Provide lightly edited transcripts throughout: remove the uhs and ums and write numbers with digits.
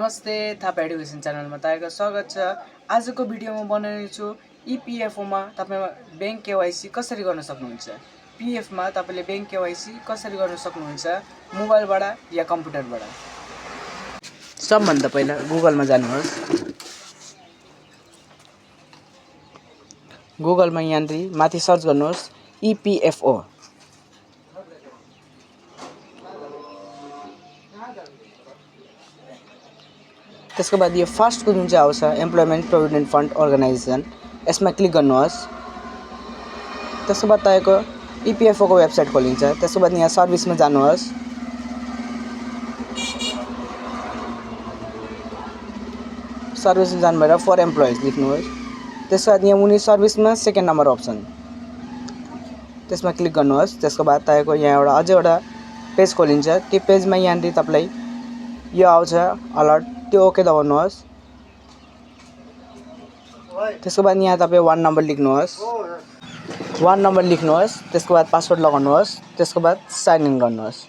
नमस्ते, थापा एडुकेसन च्यानलमा तपाईँको स्वागत छ। आजको भिडियोमा बनाउने छु इपिएफओ मा तपाईँ बैंक केवाइसी कसरी गर्न सक्नुहुन्छ। पीएफ मा तपाईले बैंक केवाइसी कसरी गर्न सक्नुहुन्छ, मोबाइलबाट या कम्प्युटरबाट। सबभन्दा पहिला गुगलमा जानुहोस्। गुगलमा यहाँनिर माथि सर्च गर्नुहोस् इपिएफओ। त्यसको बाद यो फर्स्टको जुन चाहिँ आउँछ एम्प्लोइमेन्ट प्रोभिडेन्ट फन्ड अर्गनाइजेसन, यसमा क्लिक गर्नुहोस्। त्यसको बाद तपाईको इपिएफओ को वेबसाइट खोलिन्छ। त्यसको बाद यहाँ सर्भिसमा जानुहोस्। सर्भिसमा जानु भएर फर एम्प्लोइज लेख्नुहोस्। त्यसको बाद यहाँ मुनि सर्भिसमा सेकेन्ड नम्बर अप्सन, त्यसमा क्लिक गर्नुहोस्। त्यसको बाद तपाईको यहाँ एउटा अझै एउटा पेज खोलिन्छ। त्यो पेजमा यहाँनिर तपाईलाई यो आउँछ अलर्ट, त्यो ओके दबाउनुहोस्। त्यसको बाद यहाँ तपाईँ 1 नम्बर लेख्नुहोस्। 1 नम्बर लेख्नुहोस्। त्यसको बाद पासवर्ड लगाउनुहोस्। त्यसको बाद साइन इन गर्नुहोस्।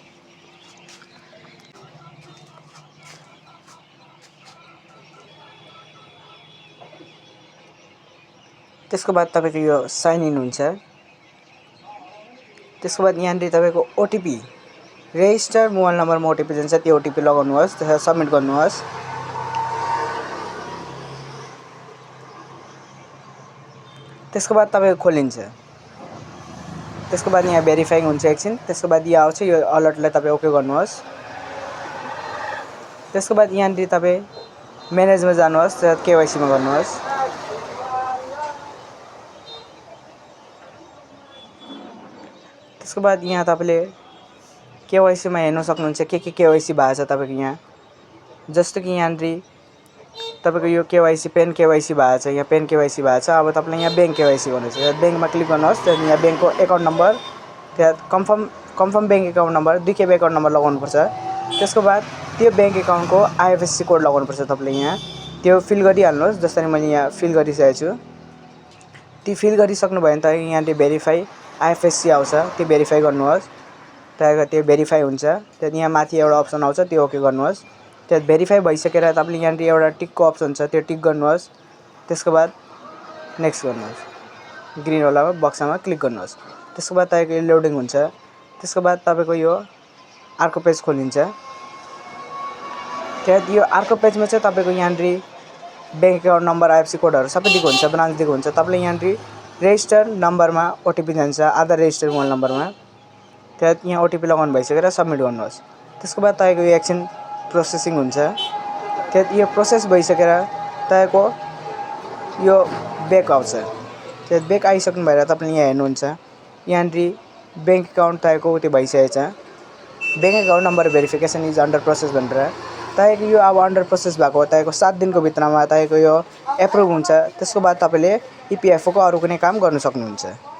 त्यसको बाद तपाईको यो साइन इन हुन्छ। त्यसको बाद यहाँनिर तपाईको ओटिपी, रेजिस्टर मोबाइल नम्बरमा ओटिपी जान्छ, त्यो ओटिपी लगाउनुहोस्। त्यसलाई सबमिट गर्नुहोस्। त्यसको बाद तपाईको खोलिन्छ। त्यसको बाद यहाँ भेरिफाइङ हुन्छ एकछिन। त्यसको बाद यो आउँछ, यो अलर्टलाई तपाईँ ओके गर्नुहोस्। त्यसको बाद यहाँनिर तपाईँ म्यानेजमा जानुहोस्, केवाइसी मा गर्नुहोस्। त्यसको बाद यहाँ तपाईले केवाइसी मा हेर्न सक्नुहुन्छ के केवाइसी भएको छ तपाईको यहाँ। जस्तो कि यहाँनिर तपाईको यो केवाइसी पेन केवाइसी भएको छ, यहाँ पेन केवाइसी भएको छ। अब तपाईलाई यहाँ बैंक केवाइसी गर्नु छ। बैंकमा क्लिक गर्नुहोस्। त्यहाँदेखि यहाँ बैंकको एकाउन्ट नम्बर, त्यहाँ कन्फर्म बैंक एकाउन्ट नम्बर, 2 खेप एकाउन्ट नम्बर लगाउनु पर्छ। त्यसको बाद त्यो बैंक एकाउन्टको आइएफएससी कोड लगाउनु पर्छ तपाईले यहाँ। त्यो फिल गरिहाल्नुहोस् जसरी मैले यहाँ फिल गरिसकेको छु। त्यो फिल गरिसक्नु भयो भने त यहाँनिर भेरिफाई आइएफएससी आउँछ, त्यो भेरिफाई गर्नुहोस्। त्यहाँको त्यो भेरिफाई हुन्छ। त्यहाँदेखि यहाँ माथि एउटा अप्सन आउँछ, त्यो ओके गर्नुहोस्। त्यो भेरिफाई भइसकेर तपाईले यहाँनिर एउटा टिकको अप्सन छ, त्यो टिक गर्नुहोस्। त्यसको बाद नेक्स्ट गर्नुहोस्। ग्रीन वालामा बक्सामा क्लिक गर्नुहोस्। त्यसको बाद तपाईको लोडिङ हुन्छ। त्यसको बाद तपाईको यो अर्को पेज खोलिन्छ। त्यहाँ यो अर्को पेजमा चाहिँ तपाईको यहाँनिर बैंक एकाउन्ट नम्बर, आइएफएससी कोडहरु सबै दिएको हुन्छ, ब्रान्च दिएको हुन्छ। तपाईले यहाँनिर रेजिस्टर नम्बरमा ओटिपी जान्छ, आधार रेजिस्टर मोबाइल नम्बरमा। त्यहाँ यहाँ ओटिपी लगाउनु भइसकेर सबमिट गर्नुहोस्। त्यसको बाद तपाईको यो एकछिन प्रोसेसिङ हुन्छ। त्यहाँ यो प्रोसेस भइसकेर तपाईको यो ब्याक आउँछ। त्यो ब्याक आइसक्नु भएर तपाईले यहाँ हेर्नुहुन्छ यहाँनिर बैंक एकाउन्ट तपाईको त्यो भइसकेको छ। Bank account number verification is under process भनेर तपाईको यो अब अन्डर प्रोसेस भएको हो। तपाईको 7 दिनको भित्रमा तपाईको यो एप्रुभ हुन्छ। त्यसको बाद तपाईले इपिएफओ को अरु कुनै काम गर्न सक्नुहुन्छ।